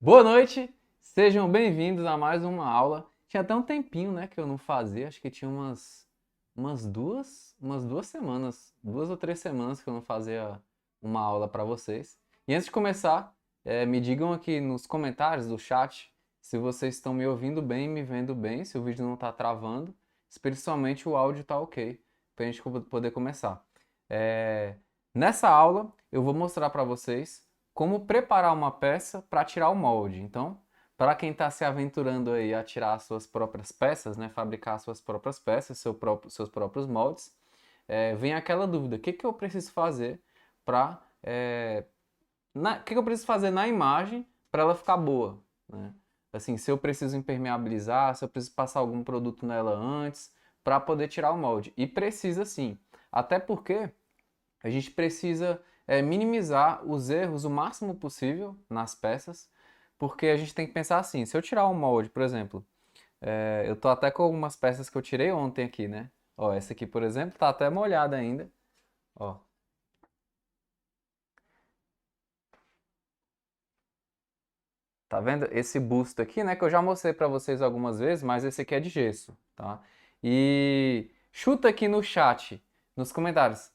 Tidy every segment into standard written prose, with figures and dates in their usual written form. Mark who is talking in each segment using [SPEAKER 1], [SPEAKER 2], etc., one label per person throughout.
[SPEAKER 1] Boa noite, sejam bem-vindos a mais uma aula. Tinha até um tempinho, né, que eu não fazia, acho que tinha umas duas semanas, 2 ou 3 semanas que eu não fazia uma aula para vocês. E antes de começar, me digam aqui nos comentários do chat se vocês estão me ouvindo bem, me vendo bem, se o vídeo não está travando, se principalmente o áudio está ok, para a gente poder começar. É, Nessa aula eu vou mostrar para vocês como preparar uma peça para tirar o molde. Então, para quem está se aventurando aí a tirar as suas próprias peças, né, fabricar as suas próprias peças, seus próprios moldes, vem aquela dúvida: o que que eu preciso fazer para, o que que eu preciso fazer na imagem para ela ficar boa, né? Assim, se eu preciso impermeabilizar, se eu preciso passar algum produto nela antes para poder tirar o molde. E precisa sim, até porque a gente precisa minimizar os erros o máximo possível nas peças, porque a gente tem que pensar assim: se eu tirar um molde, por exemplo, eu tô até com algumas peças que eu tirei ontem aqui, né? Ó, essa aqui, por exemplo, tá até molhada ainda. Ó, tá vendo? Esse busto aqui, né, que eu já mostrei pra vocês algumas vezes, mas esse aqui é de gesso, tá? E chuta aqui no chat, nos comentários,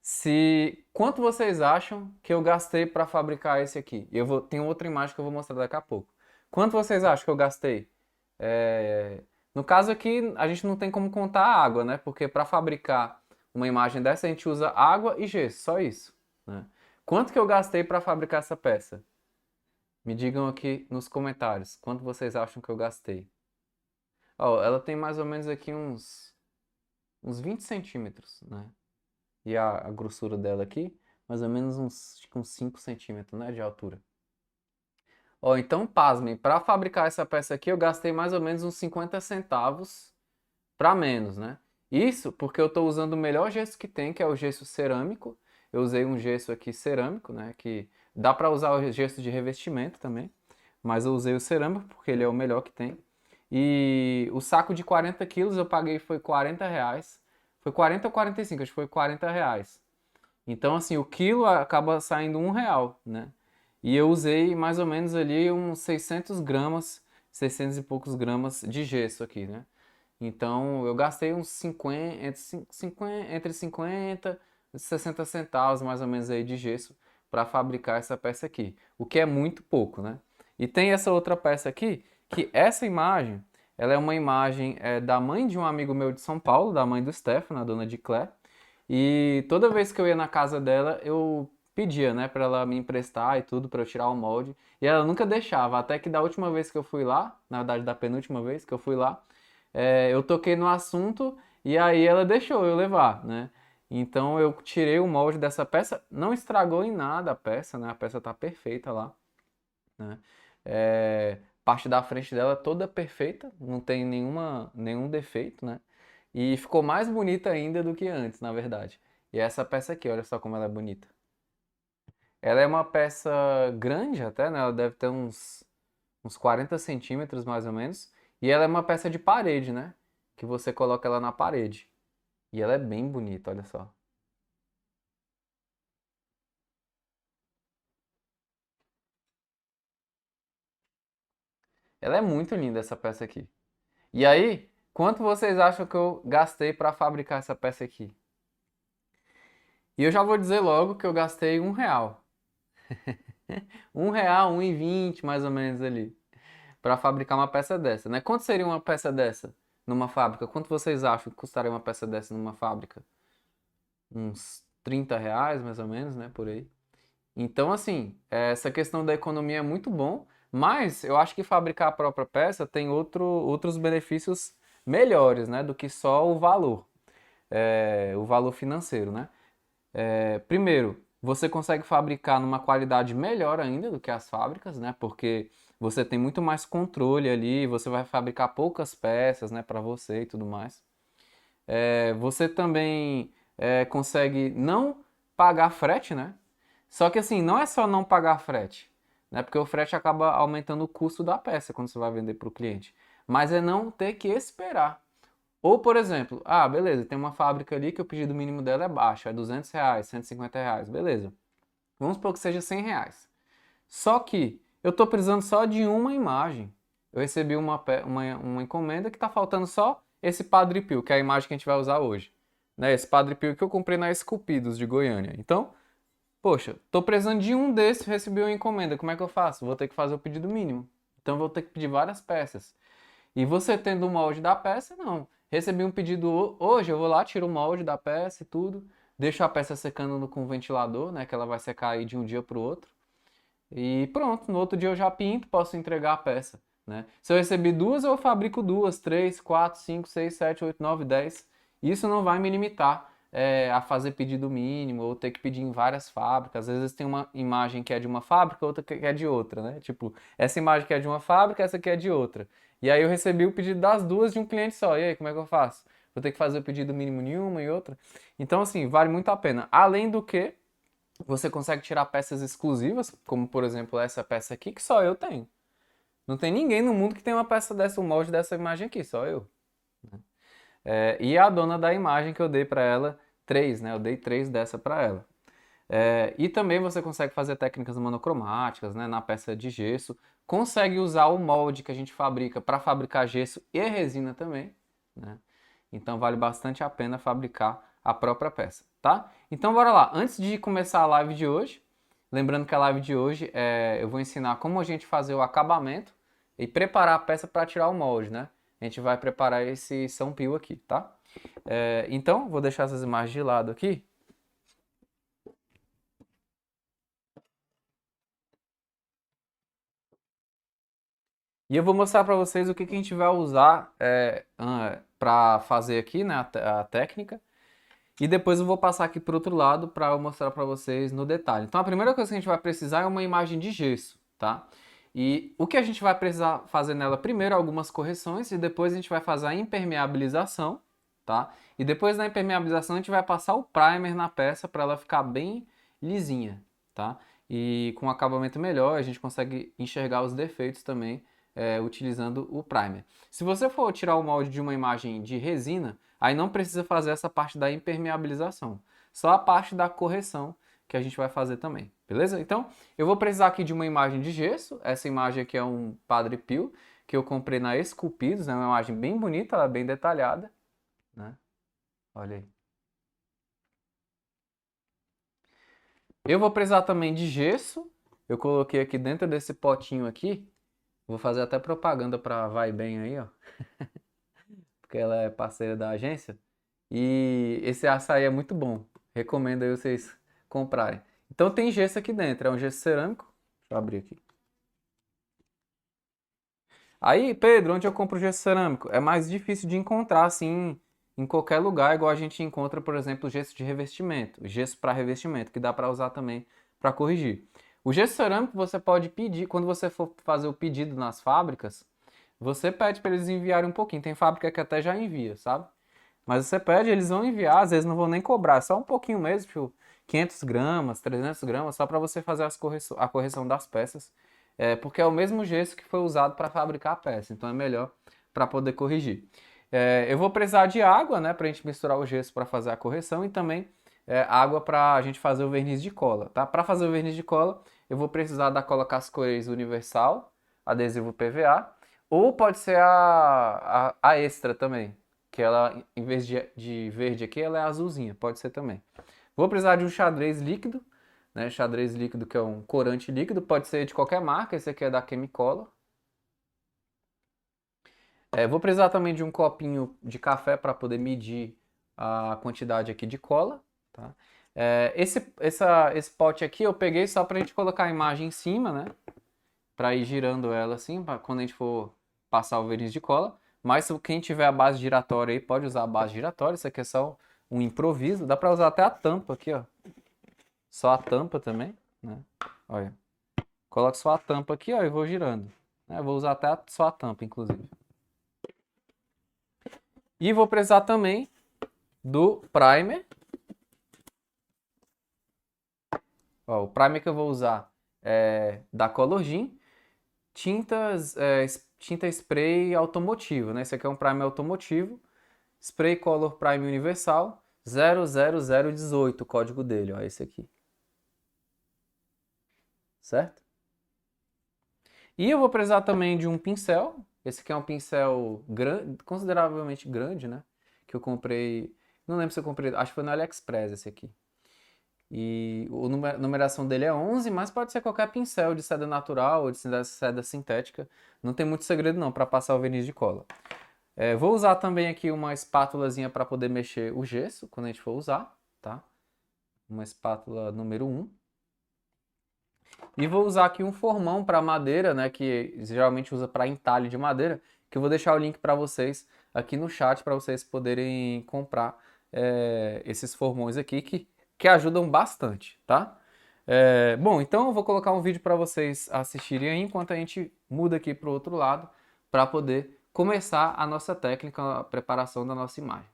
[SPEAKER 1] se quanto vocês acham que eu gastei para fabricar esse aqui. Tem outra imagem que eu vou mostrar daqui a pouco. Quanto vocês acham que eu gastei? É, No caso aqui, a gente não tem como contar a água, né? Porque para fabricar uma imagem dessa, a gente usa água e gesso, só isso, né? Quanto que eu gastei para fabricar essa peça? Me digam aqui nos comentários quanto vocês acham que eu gastei. Ó, ela tem mais ou menos aqui uns 20 centímetros, né? E a grossura dela aqui, mais ou menos acho que uns 5 centímetros, né, de altura. Ó, então, pasmem, para fabricar essa peça aqui eu gastei mais ou menos uns 50 centavos para menos, né? Isso porque eu estou usando o melhor gesso que tem, que é o gesso cerâmico. Eu usei um gesso aqui cerâmico, né? Que dá para usar o gesso de revestimento também, mas eu usei o cerâmico porque ele é o melhor que tem. E o saco de 40 quilos eu paguei foi 40 reais. Foi 40 ou 45, acho que foi 40 reais. Então, assim, o quilo acaba saindo R$ 1, né? E eu usei mais ou menos ali uns 600 gramas, 600 e poucos gramas de gesso aqui, né? Então, eu gastei uns 50, entre 50 e 60 centavos mais ou menos aí de gesso para fabricar essa peça aqui, o que é muito pouco, né? E tem essa outra peça aqui, que essa imagem, ela é uma imagem da mãe de um amigo meu de São Paulo, da mãe do Stefano, a dona de Clé. E toda vez que eu ia na casa dela, eu pedia, né, para ela me emprestar e tudo para eu tirar o molde. E ela nunca deixava, até que da última vez que eu fui lá, na verdade da penúltima vez que eu fui lá, eu toquei no assunto e aí ela deixou eu levar, né? Então eu tirei o molde dessa peça, não estragou em nada a peça, né? A peça tá perfeita lá, né? Parte da frente dela toda perfeita, não tem nenhum defeito, né? E ficou mais bonita ainda do que antes, na verdade. E essa peça aqui, olha só como ela é bonita. Ela é uma peça grande até, né? Ela deve ter uns 40 centímetros mais ou menos. E ela é uma peça de parede, né? Que você coloca ela na parede. E ela é bem bonita, olha só. Ela é muito linda essa peça aqui. E aí, quanto vocês acham que eu gastei para fabricar essa peça aqui? E eu já vou dizer logo que eu gastei R$ 1. R$ 1, 1,20 mais ou menos ali, para fabricar uma peça dessa, né? Quanto seria uma peça dessa numa fábrica? Quanto vocês acham que custaria uma peça dessa numa fábrica? Uns R$ 30 mais ou menos, né? Por aí. Então, assim, essa questão da economia é muito bom, mas eu acho que fabricar a própria peça tem outros benefícios melhores, né? Do que só o valor financeiro, né? Primeiro, você consegue fabricar numa qualidade melhor ainda do que as fábricas, né? Porque você tem muito mais controle ali, você vai fabricar poucas peças, né, para você e tudo mais. Você também consegue não pagar frete, né? Só que assim, não é só não pagar frete, né? Porque o frete acaba aumentando o custo da peça quando você vai vender para o cliente. Mas é não ter que esperar. Ou, por exemplo, beleza, tem uma fábrica ali que o pedido mínimo dela é baixo, é R$ 200, R$ 150, beleza. Vamos supor que seja R$ 100. Só que Eu estou precisando só de uma imagem. Eu recebi uma encomenda que está faltando só esse Padre Pio, que é a imagem que a gente vai usar hoje. Né? Esse Padre Pio que eu comprei na Esculpidos de Goiânia. Então, poxa, estou precisando de um desses, recebi uma encomenda. Como é que eu faço? Vou ter que fazer o pedido mínimo. Então, vou ter que pedir várias peças. E você tendo o molde da peça, não. Recebi um pedido hoje, eu vou lá, tiro o molde da peça e tudo. Deixo a peça secando com o ventilador, né? Que ela vai secar aí de um dia para o outro. E pronto, no outro dia eu já pinto, posso entregar a peça, né? Se eu receber duas, eu fabrico duas, três, quatro, cinco, seis, sete, oito, nove, 10. Isso não vai me limitar a fazer pedido mínimo ou ter que pedir em várias fábricas. Às vezes tem uma imagem que é de uma fábrica, outra que é de outra, né? Tipo, essa imagem que é de uma fábrica, essa aqui é de outra. E aí eu recebi o pedido das duas de um cliente só. E aí, como é que eu faço? Vou ter que fazer o pedido mínimo em uma e outra. Então, assim, vale muito a pena. Além do que, você consegue tirar peças exclusivas, como por exemplo essa peça aqui, que só eu tenho. Não tem ninguém no mundo que tem uma peça dessa, um molde dessa imagem aqui, só eu. E a dona da imagem que eu dei para ela, três, né? Eu dei três dessa para ela. E também você consegue fazer técnicas monocromáticas, né? Na peça de gesso. Consegue usar o molde que a gente fabrica para fabricar gesso e resina também, né? Então vale bastante a pena fabricar a própria peça, tá? Então bora lá. Antes de começar a live de hoje, lembrando que a live de hoje eu vou ensinar como a gente fazer o acabamento e preparar a peça para tirar o molde, né? A gente vai preparar esse São Pio aqui, tá? Então, vou deixar essas imagens de lado aqui. E eu vou mostrar para vocês o que, que a gente vai usar para fazer aqui, né, a técnica. E depois eu vou passar aqui para o outro lado para eu mostrar para vocês no detalhe. Então a primeira coisa que a gente vai precisar é uma imagem de gesso, tá? E o que a gente vai precisar fazer nela primeiro, algumas correções, e depois a gente vai fazer a impermeabilização, tá? E depois da impermeabilização a gente vai passar o primer na peça para ela ficar bem lisinha, tá? E com um acabamento melhor a gente consegue enxergar os defeitos também utilizando o primer. Se você for tirar o molde de uma imagem de resina, aí não precisa fazer essa parte da impermeabilização, só a parte da correção que a gente vai fazer também, beleza? Então, eu vou precisar aqui de uma imagem de gesso, essa imagem aqui é um Padre Pio, que eu comprei na Esculpidos, é uma imagem bem bonita, ela é bem detalhada, né? Olha aí. Eu vou precisar também de gesso, eu coloquei aqui dentro desse potinho aqui, vou fazer até propaganda para Vai Bem aí, ó, porque ela é parceira da agência. E esse açaí é muito bom. Recomendo aí vocês comprarem. Então tem gesso aqui dentro, é um gesso cerâmico. Deixa eu abrir aqui. Aí, Pedro, onde eu compro gesso cerâmico? É mais difícil de encontrar assim em qualquer lugar, igual a gente encontra, por exemplo, gesso de revestimento, gesso para revestimento, que dá para usar também para corrigir. O gesso cerâmico você pode pedir, quando você for fazer o pedido nas fábricas, você pede para eles enviarem um pouquinho. Tem fábrica que até já envia, sabe? Mas você pede, eles vão enviar, às vezes não vão nem cobrar, só um pouquinho mesmo, tipo 500 gramas, 300 gramas, só para você fazer a correção das peças, porque é o mesmo gesso que foi usado para fabricar a peça, então é melhor para poder corrigir. Eu vou precisar de água, né, para a gente misturar o gesso para fazer a correção e também água para a gente fazer o verniz de cola, tá? Para fazer o verniz de cola, eu vou precisar da cola Cascoeis Universal, adesivo PVA, ou pode ser a extra também, que ela, em vez de verde aqui, ela é azulzinha, pode ser também. Vou precisar de um xadrez líquido, né? Xadrez líquido que é um corante líquido, pode ser de qualquer marca, esse aqui é da Chemicola. Vou precisar também de um copinho de café para poder medir a quantidade aqui de cola, tá? Esse pote aqui eu peguei só para a gente colocar a imagem em cima, né? Para ir girando ela assim, para quando a gente for passar o verniz de cola. Mas se quem tiver a base giratória aí, pode usar a base giratória. Isso aqui é só um improviso. Dá para usar até a tampa aqui, ó. Só a tampa também, né? Olha. Coloco só a tampa aqui, ó, e vou girando. Vou usar até só a tampa, inclusive. E vou precisar também do primer. Ó, o primer que eu vou usar é da Colorgen. Tinta spray automotivo, né? Esse aqui é um primer automotivo. Spray Color Prime Universal 00018, o código dele, ó, esse aqui. Certo? E eu vou precisar também de um pincel. Esse aqui é um pincel consideravelmente grande, né? Que eu comprei. Não lembro se eu comprei. Acho que foi no AliExpress esse aqui. E a numeração dele é 11, mas pode ser qualquer pincel de seda natural ou de seda sintética. Não tem muito segredo não para passar o verniz de cola. Vou usar também aqui uma espátulazinha para poder mexer o gesso quando a gente for usar, tá? Uma espátula número 1. E vou usar aqui um formão para madeira, né, que geralmente usa para entalhe de madeira, que eu vou deixar o link para vocês aqui no chat para vocês poderem comprar esses formões aqui que ajudam bastante, tá? Bom, então eu vou colocar um vídeo para vocês assistirem aí, enquanto a gente muda aqui para o outro lado para poder começar a nossa técnica, a preparação da nossa imagem.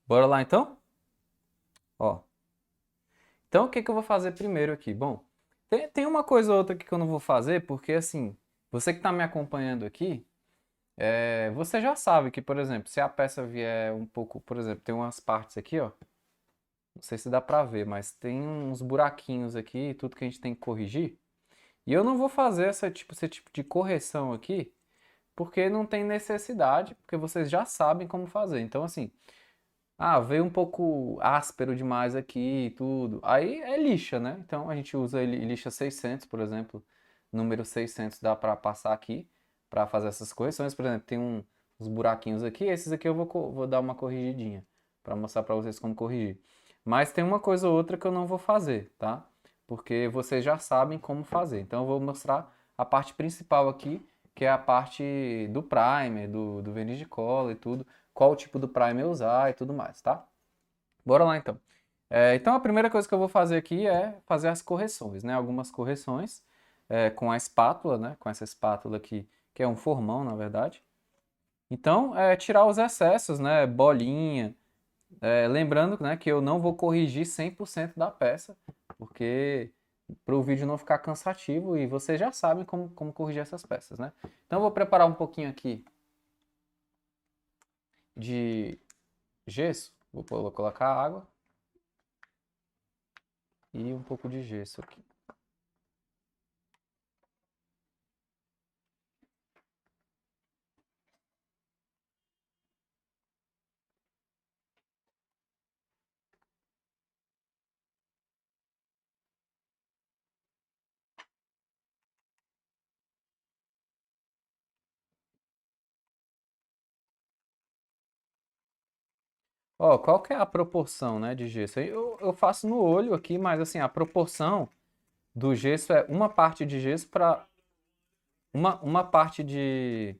[SPEAKER 1] Bora lá então? Ó. Então, o que que eu vou fazer primeiro aqui? Bom, tem uma coisa ou outra aqui que eu não vou fazer, porque assim, você que está me acompanhando aqui, você já sabe que, por exemplo, se a peça vier um pouco, por exemplo, tem umas partes aqui, ó, não sei se dá pra ver, mas tem uns buraquinhos aqui, tudo que a gente tem que corrigir. E eu não vou fazer esse tipo de correção aqui, porque não tem necessidade, porque vocês já sabem como fazer. Então, assim, veio um pouco áspero demais aqui e tudo. Aí é lixa, né? Então a gente usa lixa 600, por exemplo. Número 600 dá para passar aqui para fazer essas correções. Por exemplo, tem uns buraquinhos aqui. Esses aqui eu vou dar uma corrigidinha para mostrar para vocês como corrigir. Mas tem uma coisa ou outra que eu não vou fazer, tá? Porque vocês já sabem como fazer. Então eu vou mostrar a parte principal aqui, que é a parte do primer, do verniz de cola e tudo, qual tipo do primer usar e tudo mais, tá? Bora lá então. Então a primeira coisa que eu vou fazer aqui é fazer as correções, né? Algumas correções com a espátula, né? Com essa espátula aqui, que é um formão, na verdade. Então, tirar os excessos, né? Bolinha. Lembrando, né, que eu não vou corrigir 100% da peça, porque para o vídeo não ficar cansativo e vocês já sabem como corrigir essas peças, né? Então eu vou preparar um pouquinho aqui de gesso. Vou colocar água e um pouco de gesso aqui. Ó, qual que é a proporção, né, de gesso? Eu faço no olho aqui, mas assim, a proporção do gesso é uma parte de gesso para uma parte de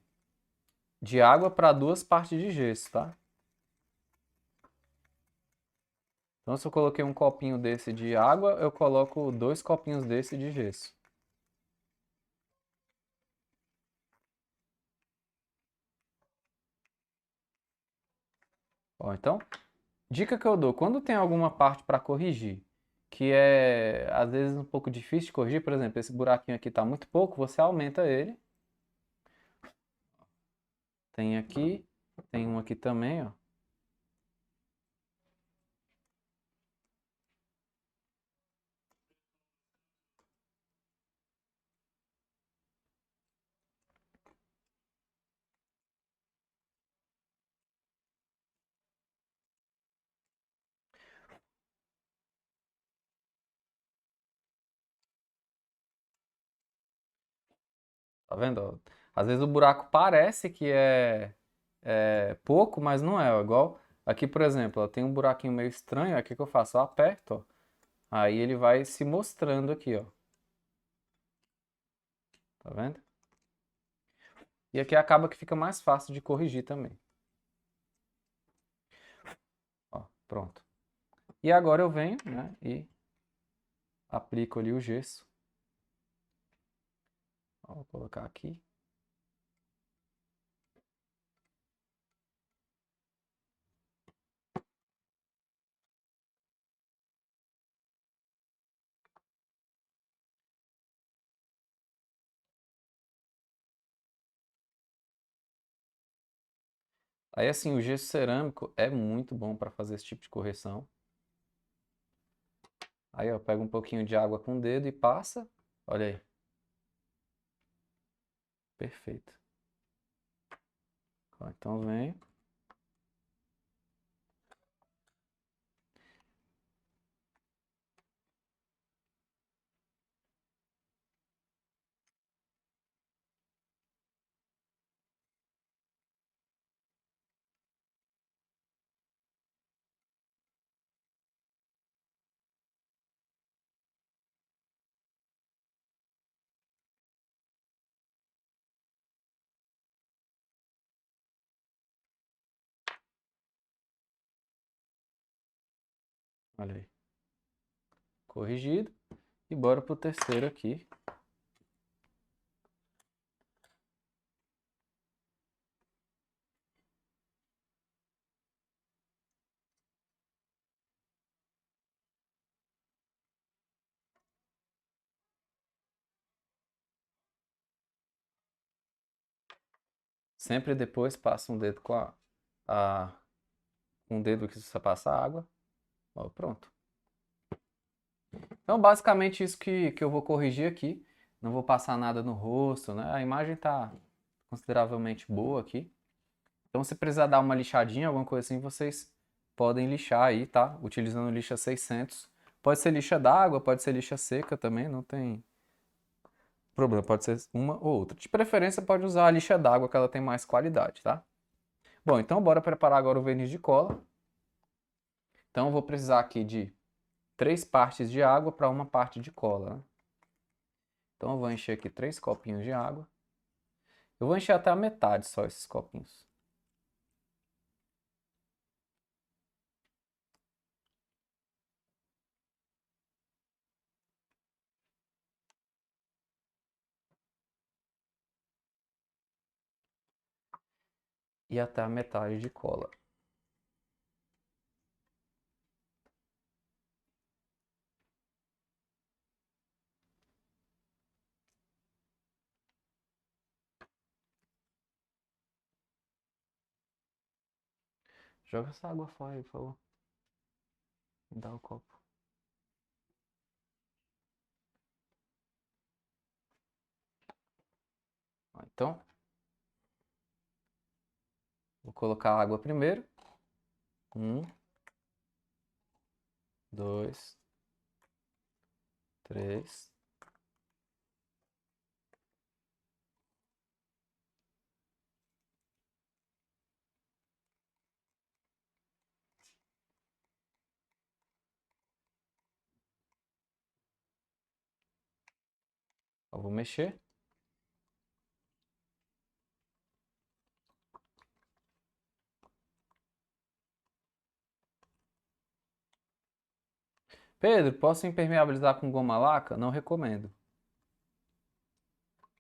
[SPEAKER 1] água para duas partes de gesso, tá? Então, se eu coloquei um copinho desse de água, eu coloco dois copinhos desse de gesso. Ó, então, dica que eu dou, quando tem alguma parte para corrigir, que é às vezes um pouco difícil de corrigir, por exemplo, esse buraquinho aqui está muito pouco, você aumenta ele. Tem aqui, tem um aqui também, ó. Tá vendo? Ó? Às vezes o buraco parece que é pouco, mas não é. Ó. Igual aqui, por exemplo, ó, tem um buraquinho meio estranho. Aqui que eu faço? Eu aperto, ó. Aí ele vai se mostrando aqui, ó. Tá vendo? E aqui acaba que fica mais fácil de corrigir também. Ó, pronto. E agora eu venho, né, e aplico ali o gesso. Ó, vou colocar aqui. Aí assim, o gesso cerâmico é muito bom para fazer esse tipo de correção. Aí, ó, pega um pouquinho de água com o dedo e passa. Olha aí. Perfeito. Ó, então vem. Olha aí. Corrigido. E bora pro terceiro aqui. Sempre depois passa um dedo a com o dedo que você passa a água. Ó, pronto. Então, basicamente isso que eu vou corrigir aqui. Não vou passar nada no rosto, né? A imagem tá consideravelmente boa aqui. Então, se precisar dar uma lixadinha, alguma coisa assim, vocês podem lixar aí, tá? Utilizando lixa 600. Pode ser lixa d'água, pode ser lixa seca também, não tem problema. Pode ser uma ou outra. De preferência, pode usar a lixa d'água, que ela tem mais qualidade, tá? Bom, então bora preparar agora o verniz de cola. Então, eu vou precisar aqui de 3 partes de água para uma parte de cola, né? Então, eu vou encher aqui 3 copinhos de água. Eu vou encher até a metade só esses copinhos. E até a metade de cola. Joga essa água fora aí, por favor. Me dá o copo. Então, vou colocar a água primeiro. 1, 2, 3. Eu vou mexer. Pedro, posso impermeabilizar com goma laca? Não recomendo.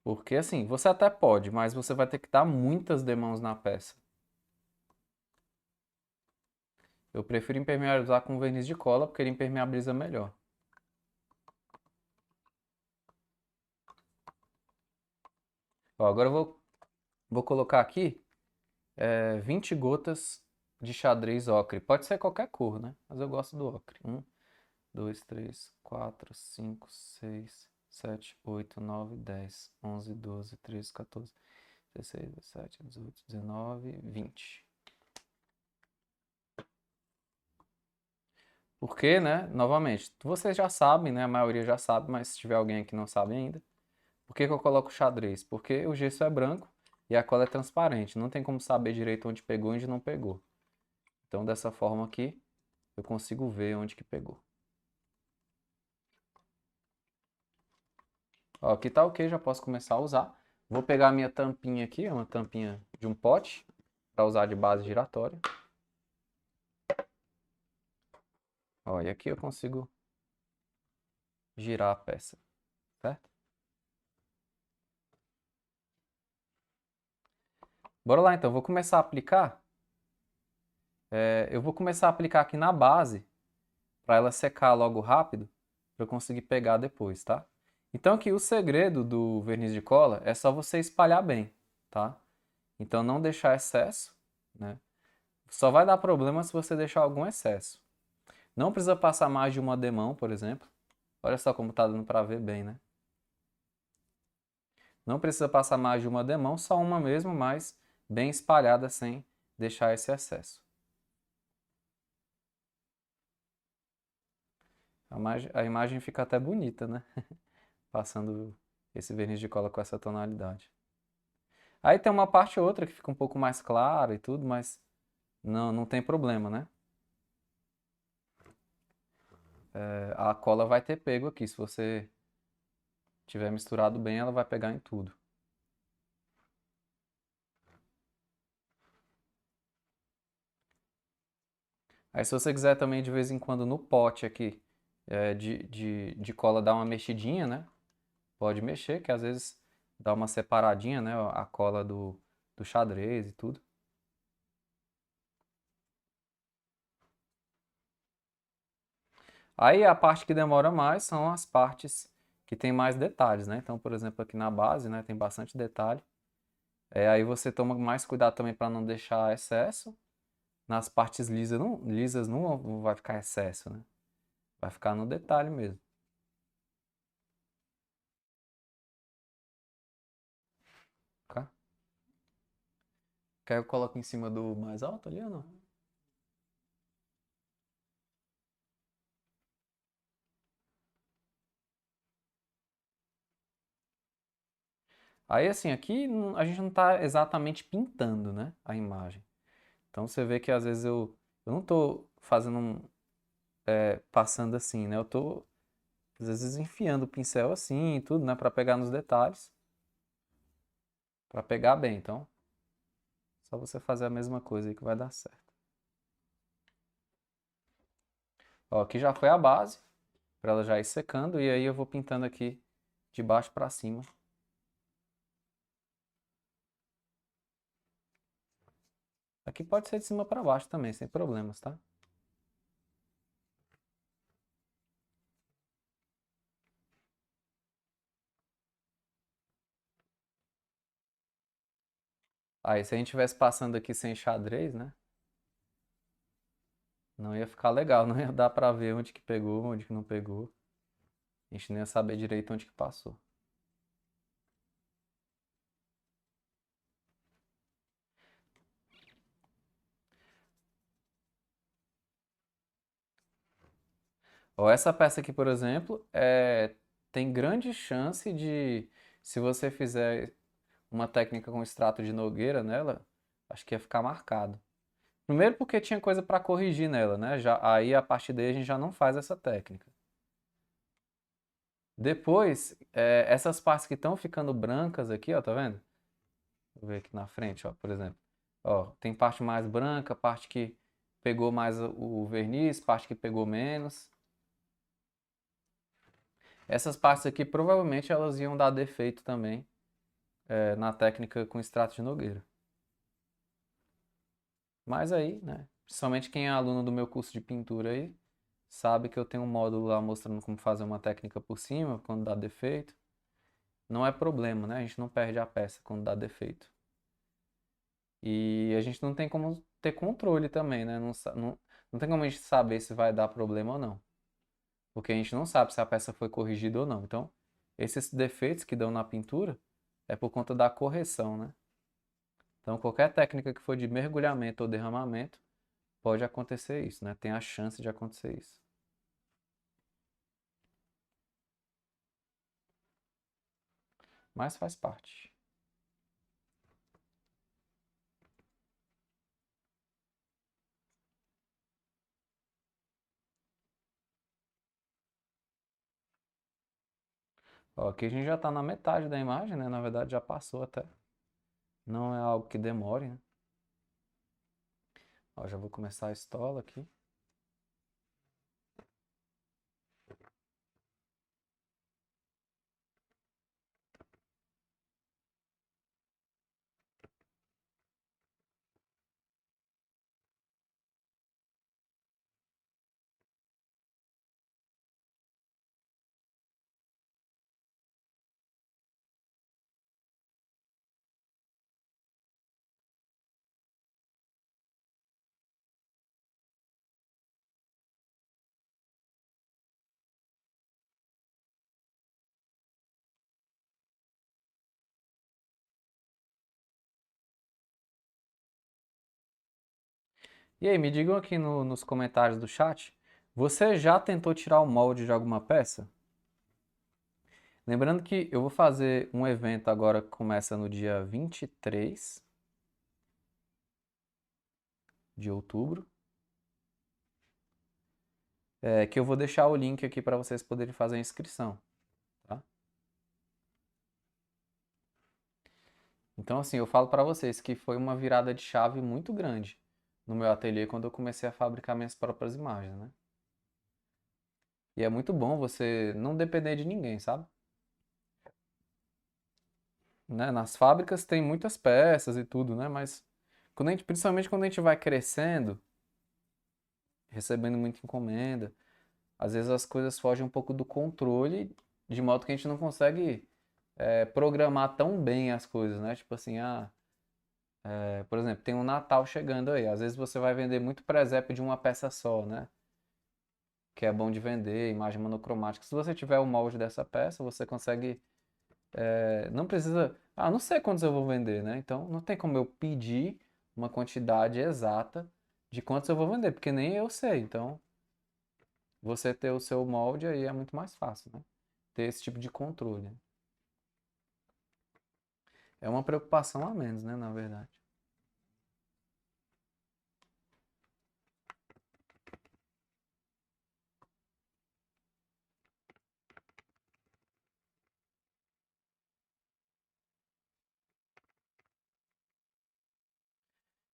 [SPEAKER 1] Porque assim, você até pode, mas você vai ter que dar muitas demãos na peça. Eu prefiro impermeabilizar com verniz de cola, porque ele impermeabiliza melhor. Ó, agora eu vou colocar aqui 20 gotas de xadrez ocre. Pode ser qualquer cor, né? Mas eu gosto do ocre. 1, 2, 3, 4, 5, 6, 7, 8, 9, 10, 11, 12, 13, 14, 16, 17, 18, 19, 20. Porque, né, novamente, vocês já sabem, né, a maioria já sabe, mas se tiver alguém que não sabe ainda, por que que eu coloco xadrez? Porque o gesso é branco e a cola é transparente, não tem como saber direito onde pegou e onde não pegou. Então, dessa forma aqui, eu consigo ver onde que pegou. Ó, aqui tá ok, já posso começar a usar. Vou pegar a minha tampinha aqui, é uma tampinha de um pote, para usar de base giratória. Ó, e aqui eu consigo girar a peça, certo? Bora lá então, vou começar a aplicar. Eu vou começar a aplicar aqui na base, para ela secar logo rápido, para eu conseguir pegar depois, tá? Então aqui o segredo do verniz de cola é só você espalhar bem, tá? Então não deixar excesso, né? Só vai dar problema se você deixar algum excesso. Não precisa passar mais de uma demão, por exemplo. Olha só como tá dando para ver bem, né? Não precisa passar mais de uma demão, só uma mesmo, mas bem espalhada sem deixar esse excesso. A imagem fica até bonita, né? Passando esse verniz de cola com essa tonalidade. Aí tem uma parte ou outra que fica um pouco mais clara e tudo, mas não tem problema, né? A cola vai ter pego aqui. Se você tiver misturado bem, ela vai pegar em tudo. Aí se você quiser também de vez em quando no pote aqui de cola dar uma mexidinha, né? Pode mexer, que às vezes dá uma separadinha, né? A cola do xadrez e tudo. Aí a parte que demora mais são as partes que tem mais detalhes, né? Então, por exemplo, aqui na base, né, tem bastante detalhe. Aí você toma mais cuidado também para não deixar excesso. Nas partes lisas não vai ficar excesso, né? Vai ficar no detalhe mesmo. Tá? Quer que eu coloque em cima do mais alto ali ou não? Aí assim, aqui a gente não está exatamente pintando, né, a imagem. Então você vê que às vezes eu não estou fazendo passando assim, né? Eu estou às vezes enfiando o pincel assim e tudo, né, para pegar nos detalhes, para pegar bem. Então, só você fazer a mesma coisa aí que vai dar certo. Ó, aqui já foi a base, para ela já ir secando e aí eu vou pintando aqui de baixo para cima. Aqui pode ser de cima para baixo também, sem problemas, tá? Aí se a gente tivesse passando aqui sem xadrez, né? Não ia ficar legal, não ia dar pra ver onde que pegou, onde que não pegou. A gente não ia saber direito onde que passou. Ó, essa peça aqui, por exemplo, tem grande chance de, se você fizer uma técnica com extrato de nogueira nela, acho que ia ficar marcado. Primeiro porque tinha coisa para corrigir nela, né? Aí a partir daí a gente já não faz essa técnica. Depois, essas partes que estão ficando brancas aqui, ó, tá vendo? Vou ver aqui na frente, ó, por exemplo. Ó, tem parte mais branca, parte que pegou mais o verniz, parte que pegou menos. Essas partes aqui provavelmente elas iam dar defeito também na técnica com extrato de nogueira. Mas aí, né? Principalmente quem é aluno do meu curso de pintura aí, sabe que eu tenho um módulo lá mostrando como fazer uma técnica por cima, quando dá defeito. Não é problema, né? A gente não perde a peça quando dá defeito. E a gente não tem como ter controle também, né? Não tem como a gente saber se vai dar problema ou não. Porque a gente não sabe se a peça foi corrigida ou não. Então, esses defeitos que dão na pintura é por conta da correção, né? Então, qualquer técnica que for de mergulhamento ou derramamento, pode acontecer isso, né? Tem a chance de acontecer isso. Mas faz parte. Ó, aqui a gente já está na metade da imagem, né? Na verdade, já passou até. Não é algo que demore, né? Ó, já vou começar a estola aqui. E aí, me digam aqui nos comentários do chat, você já tentou tirar o molde de alguma peça? Lembrando que eu vou fazer um evento agora que começa no dia 23 de outubro, que eu vou deixar o link aqui para vocês poderem fazer a inscrição, tá? Então, assim, eu falo para vocês que foi uma virada de chave muito grande no meu ateliê quando eu comecei a fabricar minhas próprias imagens, né? E é muito bom você não depender de ninguém, sabe? Né? Nas fábricas tem muitas peças e tudo, né? Mas principalmente quando a gente vai crescendo, recebendo muita encomenda, às vezes as coisas fogem um pouco do controle, de modo que a gente não consegue programar tão bem as coisas, né? Tipo assim, por exemplo, tem um Natal chegando aí. Às vezes você vai vender muito presépio de uma peça só, né? Que é bom de vender, imagem monocromática. Se você tiver o molde dessa peça, você consegue. Não precisa. Ah, não sei quantos eu vou vender, né? Então não tem como eu pedir uma quantidade exata de quantos eu vou vender, porque nem eu sei. Então você ter o seu molde aí é muito mais fácil, né? Ter esse tipo de controle, né? É uma preocupação a menos, né? Na verdade.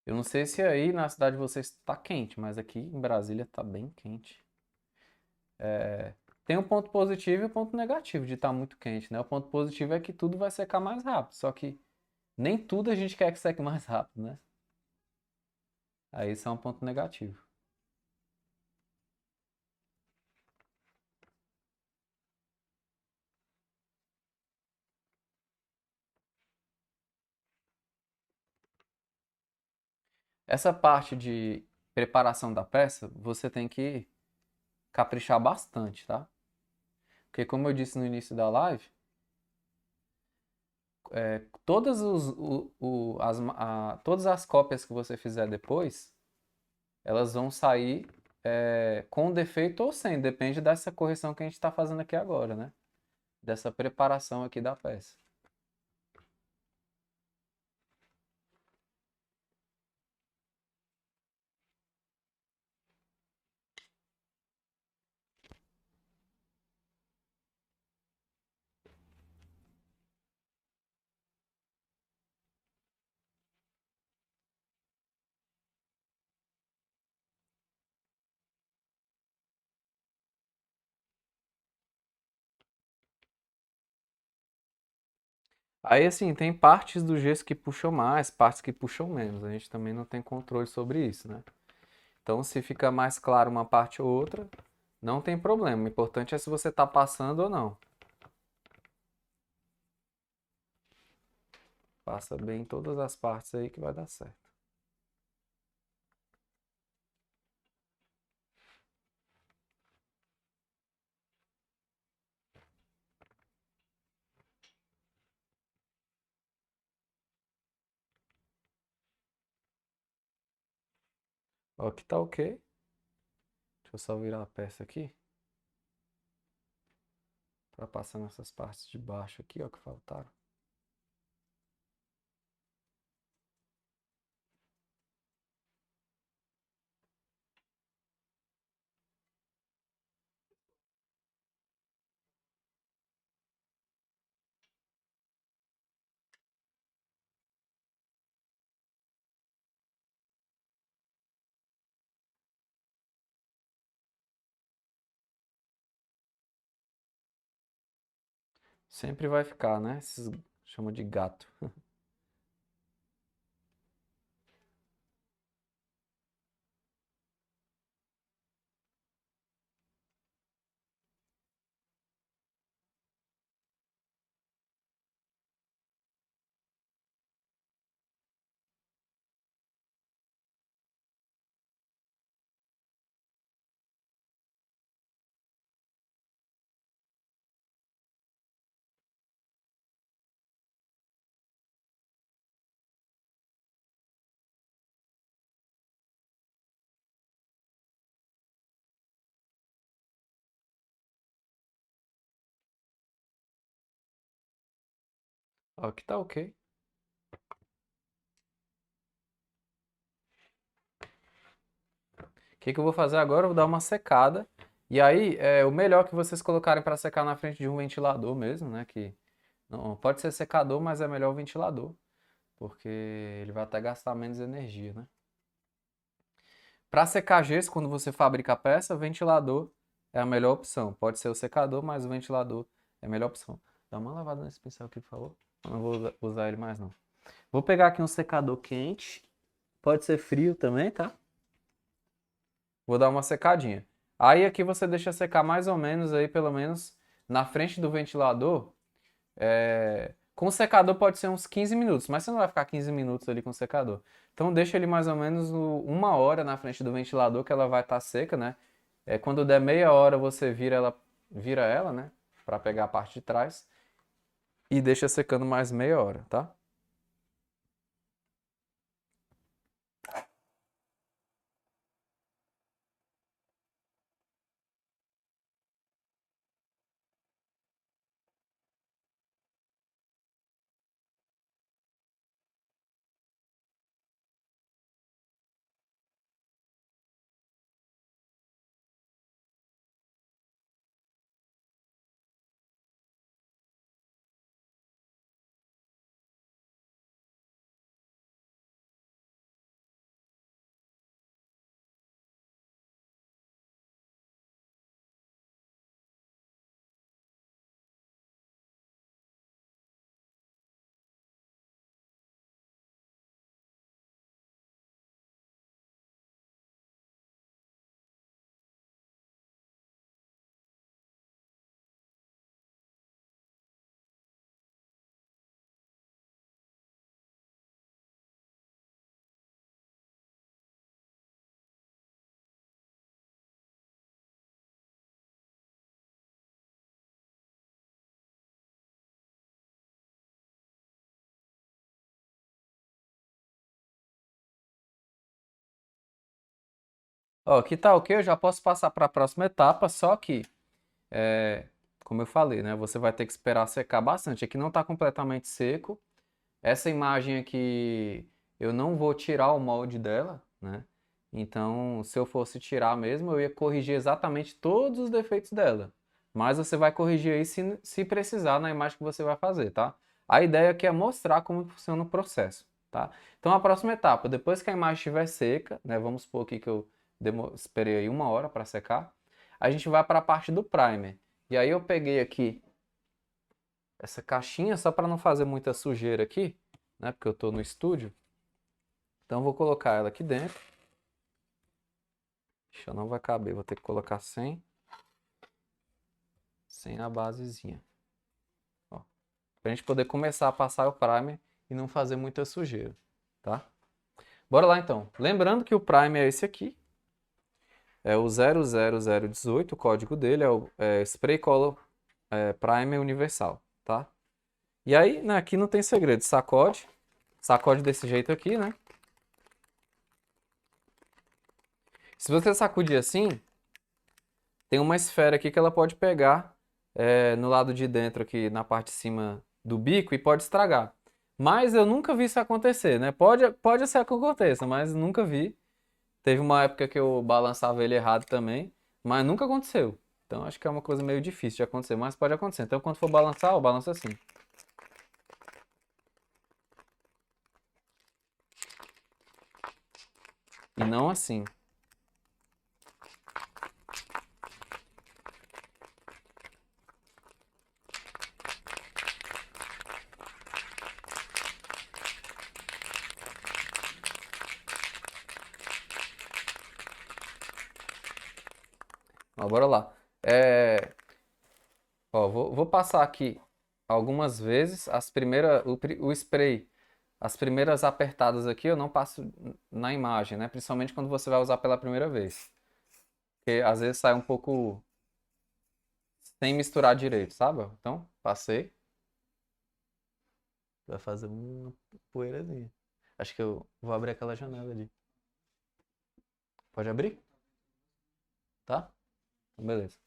[SPEAKER 1] Eu não sei se aí na cidade de vocês está quente, mas aqui em Brasília está bem quente. Tem um ponto positivo e um ponto negativo de estar muito quente, né? O ponto positivo é que tudo vai secar mais rápido, só que nem tudo a gente quer que seque mais rápido, né? Aí isso é um ponto negativo. Essa parte de preparação da peça, você tem que caprichar bastante, tá? Porque como eu disse no início da live, todas as cópias que você fizer depois, elas vão sair com defeito ou sem, depende dessa correção que a gente está fazendo aqui agora, né? Dessa preparação aqui da peça. Aí, assim, tem partes do gesso que puxam mais, partes que puxam menos. A gente também não tem controle sobre isso, né? Então, se fica mais claro uma parte ou outra, não tem problema. O importante é se você está passando ou não. Passa bem todas as partes aí que vai dar certo. Ó, aqui tá ok. Deixa eu só virar a peça aqui para passar nessas partes de baixo aqui, ó, que faltaram. Sempre vai ficar, né? Esses chama de gato. Ó, aqui tá ok. O que que eu vou fazer agora? Eu vou dar uma secada. E aí, o melhor que vocês colocarem para secar na frente de um ventilador mesmo, né? Que não pode ser secador, mas é melhor o ventilador, porque ele vai até gastar menos energia, né? Para secar gesso, quando você fabrica a peça, ventilador é a melhor opção. Pode ser o secador, mas o ventilador é a melhor opção. Dá uma lavada nesse pincel aqui, por favor. Eu não vou usar ele mais, não. Vou pegar aqui um secador quente. Pode ser frio também, tá? Vou dar uma secadinha. Aí aqui você deixa secar mais ou menos aí, pelo menos, na frente do ventilador. Com o secador pode ser uns 15 minutos, mas você não vai ficar 15 minutos ali com o secador. Então deixa ele mais ou menos uma hora na frente do ventilador que ela vai estar seca, né? Quando der meia hora você vira ela, né? Para pegar a parte de trás e deixa secando mais meia hora, tá? Ó, que tal ok? Eu já posso passar para a próxima etapa, só que É, como eu falei, né? Você vai ter que esperar secar bastante. Aqui não está completamente seco. Essa imagem aqui, eu não vou tirar o molde dela, né? Então, se eu fosse tirar mesmo, eu ia corrigir exatamente todos os defeitos dela. Mas você vai corrigir aí se precisar na imagem que você vai fazer, tá? A ideia aqui é mostrar como funciona o processo, tá? Então, a próxima etapa, depois que a imagem estiver seca, né? Vamos supor aqui que eu esperei aí uma hora para secar. A gente vai para a parte do primer. E aí eu peguei aqui essa caixinha só para não fazer muita sujeira aqui, né? Porque eu estou no estúdio. Então eu vou colocar ela aqui dentro. Ixi, não vai caber, vou ter que colocar sem a basezinha. Ó, pra gente poder começar a passar o primer e não fazer muita sujeira, tá? Bora lá então. Lembrando que o primer é esse aqui. É o 00018, o código dele é o Spray Color Primer Universal, tá? E aí, né, aqui não tem segredo, sacode. Sacode desse jeito aqui, né? Se você sacudir assim, tem uma esfera aqui que ela pode pegar no lado de dentro aqui, na parte de cima do bico e pode estragar. Mas eu nunca vi isso acontecer, né? Pode ser que aconteça, mas nunca vi. Teve uma época que eu balançava ele errado também, mas nunca aconteceu. Então acho que é uma coisa meio difícil de acontecer, mas pode acontecer. Então quando for balançar, ó, balança assim. E não assim. Ó, bora lá. Ó, vou passar aqui algumas vezes o spray. As primeiras apertadas aqui eu não passo na imagem, né? Principalmente quando você vai usar pela primeira vez. Porque às vezes sai um pouco sem misturar direito, sabe? Então, passei. Vai fazer uma poeirazinha. Acho que eu vou abrir aquela janela ali. Pode abrir? Tá? Então, beleza.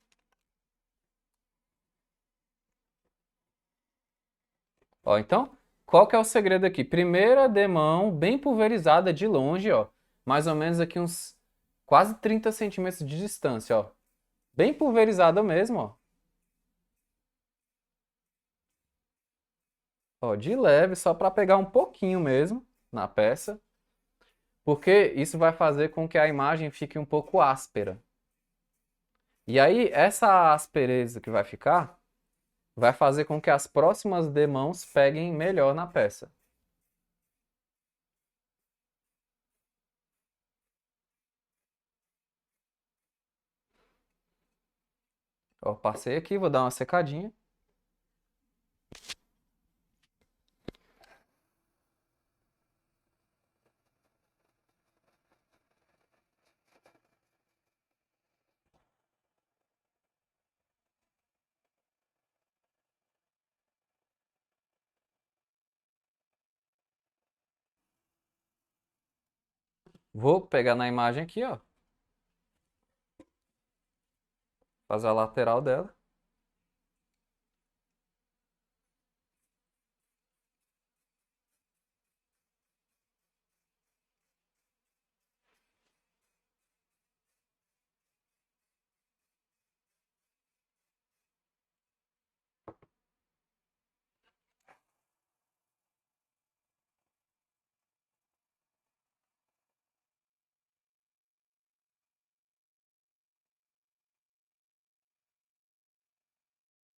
[SPEAKER 1] Ó, então, qual que é o segredo aqui? Primeira demão bem pulverizada de longe, ó. Mais ou menos aqui uns quase 30 centímetros de distância, ó. Bem pulverizada mesmo, ó. Ó, de leve, só para pegar um pouquinho mesmo na peça, porque isso vai fazer com que a imagem fique um pouco áspera. E aí, essa aspereza que vai ficar, vai fazer com que as próximas demãos peguem melhor na peça. Ó, passei aqui, vou dar uma secadinha. Vou pegar na imagem aqui, ó, fazer a lateral dela.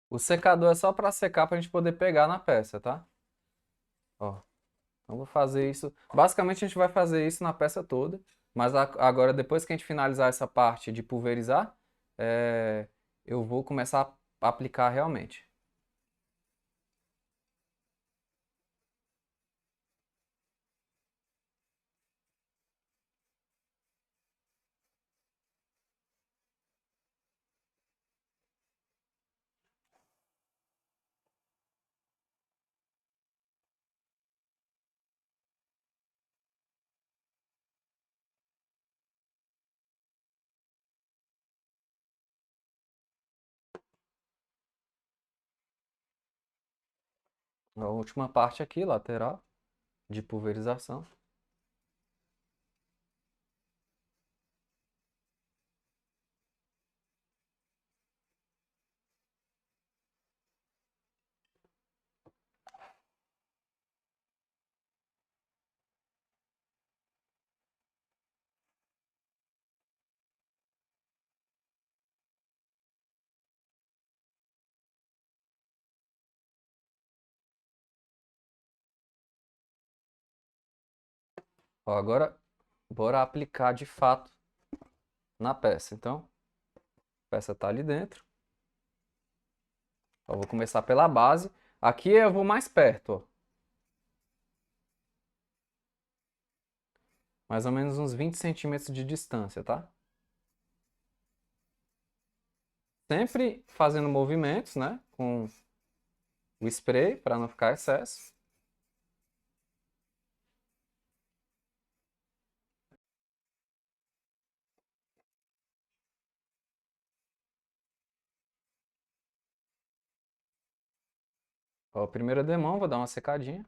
[SPEAKER 1] O secador é só para secar para a gente poder pegar na peça, tá? Ó, então vou fazer isso. Basicamente a gente vai fazer isso na peça toda, mas agora depois que a gente finalizar essa parte de pulverizar, é, eu vou começar a aplicar realmente. A última parte aqui, lateral, de pulverização. Ó, agora, bora aplicar de fato na peça. Então, a peça tá ali dentro. Ó, vou começar pela base. Aqui eu vou mais perto, ó. Mais ou menos uns 20 centímetros de distância, tá? Sempre fazendo movimentos, né? Com o spray para não ficar excesso. Ó, primeira demão, vou dar uma secadinha.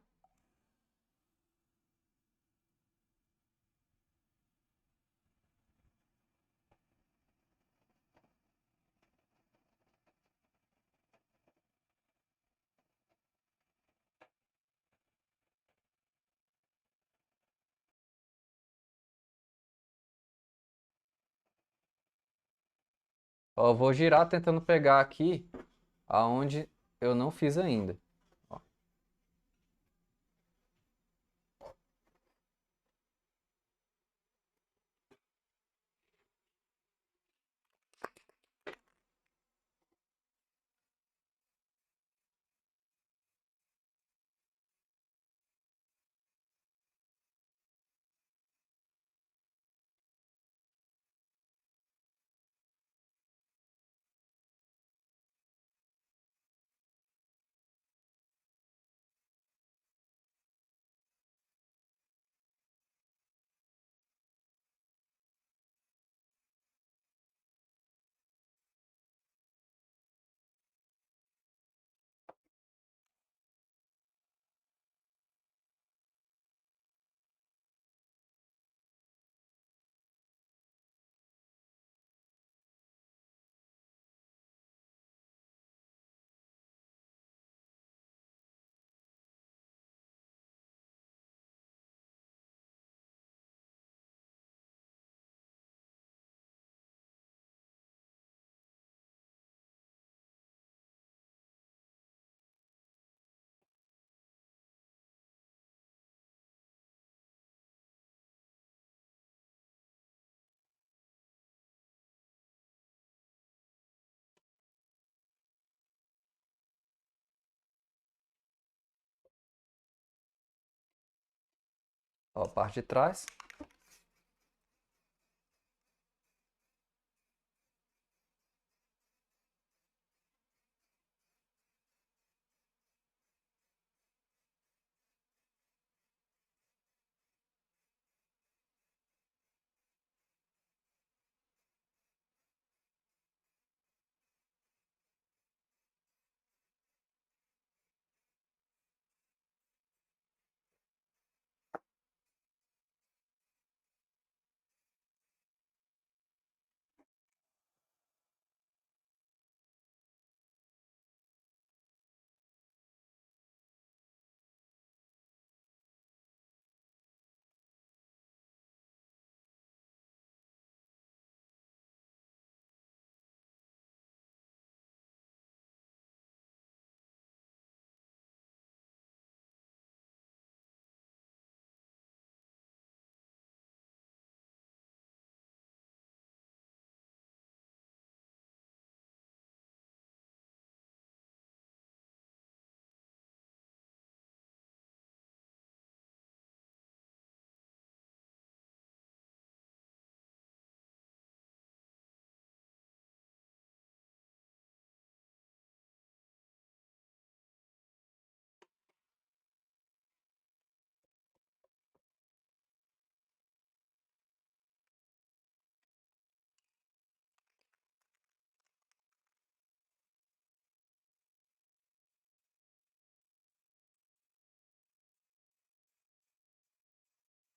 [SPEAKER 1] Ó, vou girar tentando pegar aqui aonde eu não fiz ainda. Ó, Ó, a parte de trás.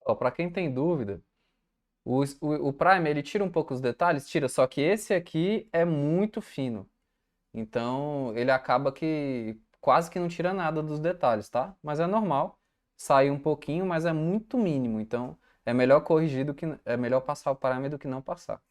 [SPEAKER 1] Ó, para quem tem dúvida, o primer ele tira um pouco os detalhes, tira, só que esse aqui é muito fino. Então ele acaba que quase que não tira nada dos detalhes, tá? Mas é normal sair um pouquinho, mas é muito mínimo. Então é melhor corrigir do que é melhor passar o primer do que não passar.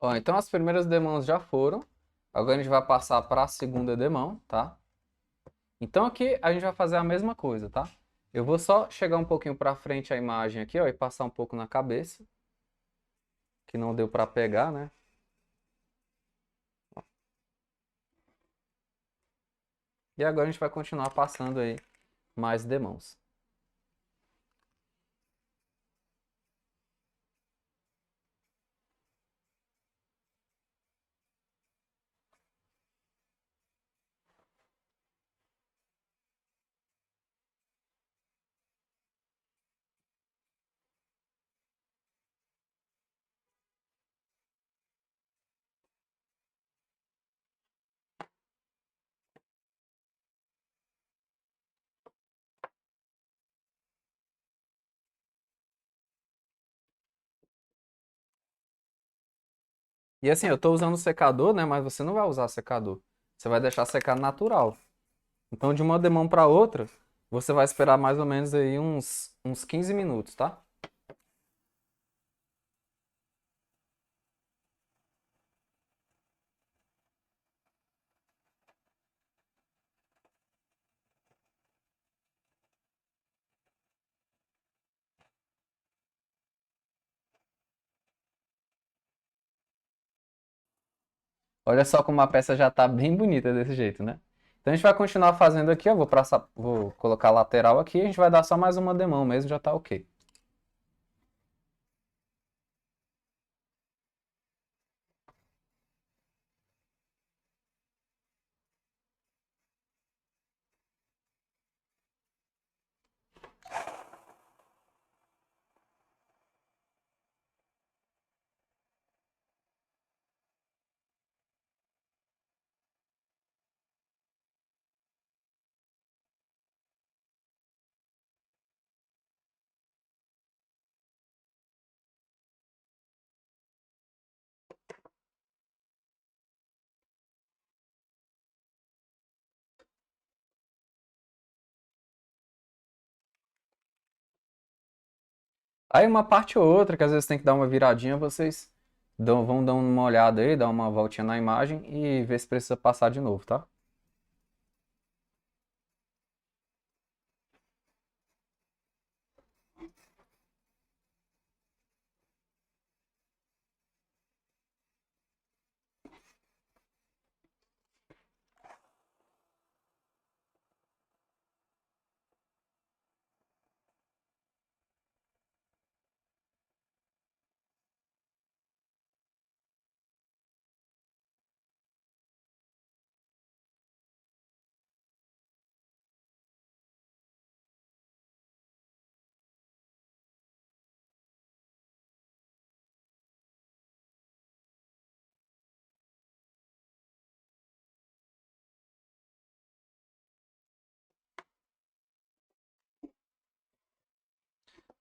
[SPEAKER 1] Ó, então as primeiras demãos já foram. Agora a gente vai passar para a segunda demão, tá? Então aqui a gente vai fazer a mesma coisa, tá? Eu vou só chegar um pouquinho para frente a imagem aqui, ó, e passar um pouco na cabeça, que não deu para pegar, né? E agora a gente vai continuar passando aí mais demãos. E assim, eu tô usando secador, né? Mas você não vai usar secador. Você vai deixar secar natural. Então, de uma demão para outra, você vai esperar mais ou menos aí uns 15 minutos, tá? Olha só como a peça já tá bem bonita desse jeito, né? Então a gente vai continuar fazendo aqui, eu vou colocar a lateral aqui, a gente vai dar só mais uma demão mesmo, já tá ok. Aí uma parte ou outra, que às vezes tem que dar uma viradinha, vocês vão dar uma olhada aí, dar uma voltinha na imagem e ver se precisa passar de novo, tá?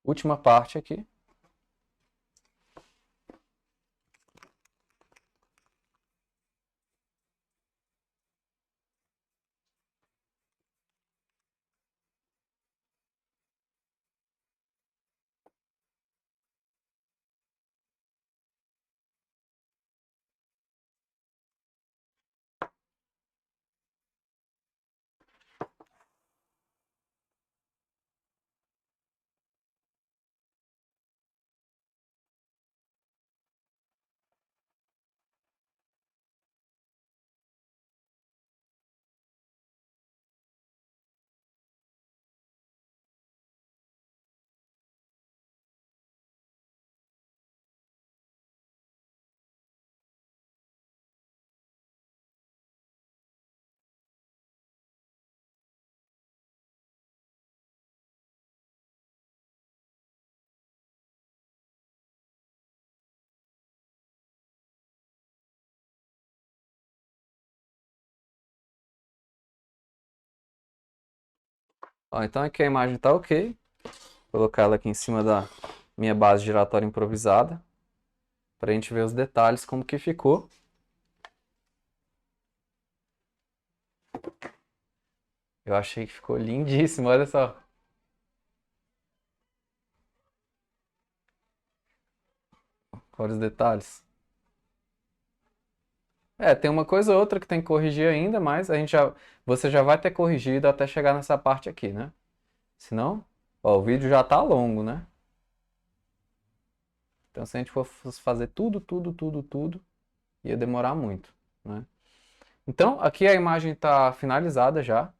[SPEAKER 1] Última parte aqui. Ó, então aqui a imagem tá ok. Vou colocar ela aqui em cima da minha base giratória improvisada, pra gente ver os detalhes, como que ficou. Eu achei que ficou lindíssimo, olha só. Olha os detalhes. É, tem uma coisa ou outra que tem que corrigir ainda, mas você já vai ter corrigido até chegar nessa parte aqui, né? Senão, ó, o vídeo já tá longo, né? Então se a gente for fazer tudo, ia demorar muito, né? Então, aqui a imagem está finalizada já.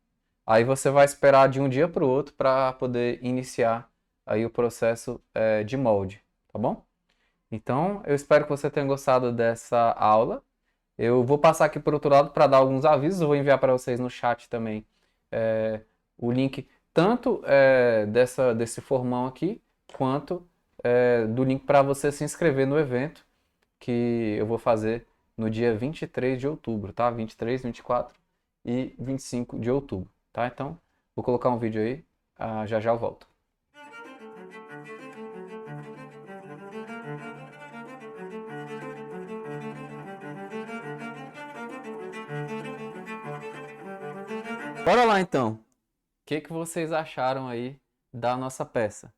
[SPEAKER 1] Aí você vai esperar de um dia para o outro para poder iniciar aí o processo de molde, tá bom? Então, eu espero que você tenha gostado dessa aula. Eu vou passar aqui por outro lado para dar alguns avisos. Eu vou enviar para vocês no chat também é, o link tanto desse formão aqui, quanto do link para você se inscrever no evento que eu vou fazer no dia 23 de outubro, tá? 23, 24 e 25 de outubro, tá? Então, vou colocar um vídeo aí, já já eu volto. Bora lá então. O que vocês acharam aí da nossa peça?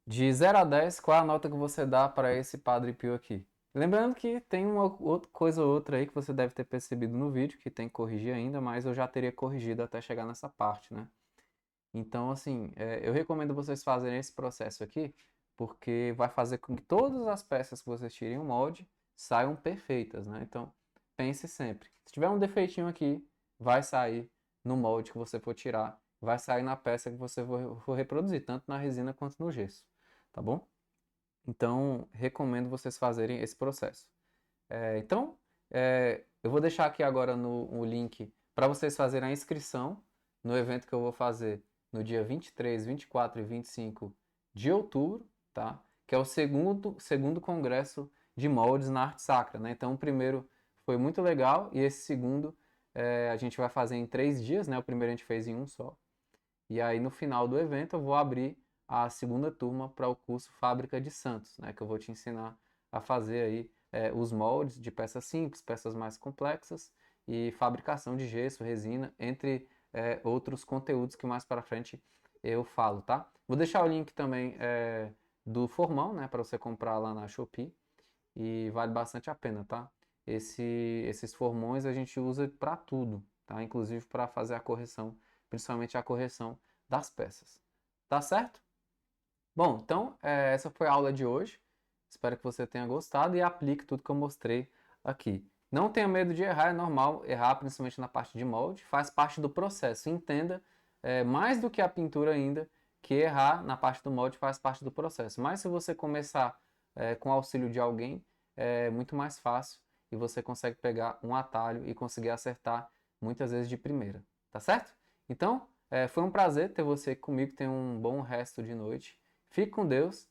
[SPEAKER 1] De 0 a 10, qual é a nota que você dá para esse Padre Pio aqui? Lembrando que tem uma outra coisa ou outra aí que você deve ter percebido no vídeo, que tem que corrigir ainda, mas eu já teria corrigido até chegar nessa parte, né? Então, assim, eu recomendo vocês fazerem esse processo aqui, porque vai fazer com que todas as peças que vocês tirem o molde saiam perfeitas, né? Então, pense sempre. Se tiver um defeitinho aqui, vai sair no molde que você for tirar, vai sair na peça que você for reproduzir, tanto na resina quanto no gesso, tá bom? Então, recomendo vocês fazerem esse processo. Então, eu vou deixar aqui agora o link para vocês fazerem a inscrição no evento que eu vou fazer no dia 23, 24 e 25 de outubro, tá? Que é o segundo congresso de moldes na arte sacra, né? Então, o primeiro foi muito legal e esse segundo a gente vai fazer em 3 dias, né? O primeiro a gente fez em um só. E aí, no final do evento, eu vou abrir a segunda turma para o curso Fábrica de Santos, né? Que eu vou te ensinar a fazer aí os moldes de peças simples, peças mais complexas e fabricação de gesso, resina, entre outros conteúdos que mais para frente eu falo, tá? Vou deixar o link também do formão, né? Para você comprar lá na Shopee e vale bastante a pena, tá? Esses formões a gente usa para tudo, tá? Inclusive para fazer a correção, principalmente a correção das peças. Tá certo? Bom, então essa foi a aula de hoje. Espero que você tenha gostado e aplique tudo que eu mostrei aqui. Não tenha medo de errar, é normal errar, principalmente na parte de molde, faz parte do processo. Entenda, mais do que a pintura ainda, que errar na parte do molde faz parte do processo. Mas se você começar com o auxílio de alguém, é muito mais fácil e você consegue pegar um atalho e conseguir acertar muitas vezes de primeira. Tá certo? Então, foi um prazer ter você comigo. Tenha um bom resto de noite. Fique com Deus.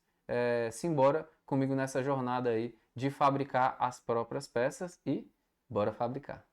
[SPEAKER 1] Simbora comigo nessa jornada aí de fabricar as próprias peças e bora fabricar.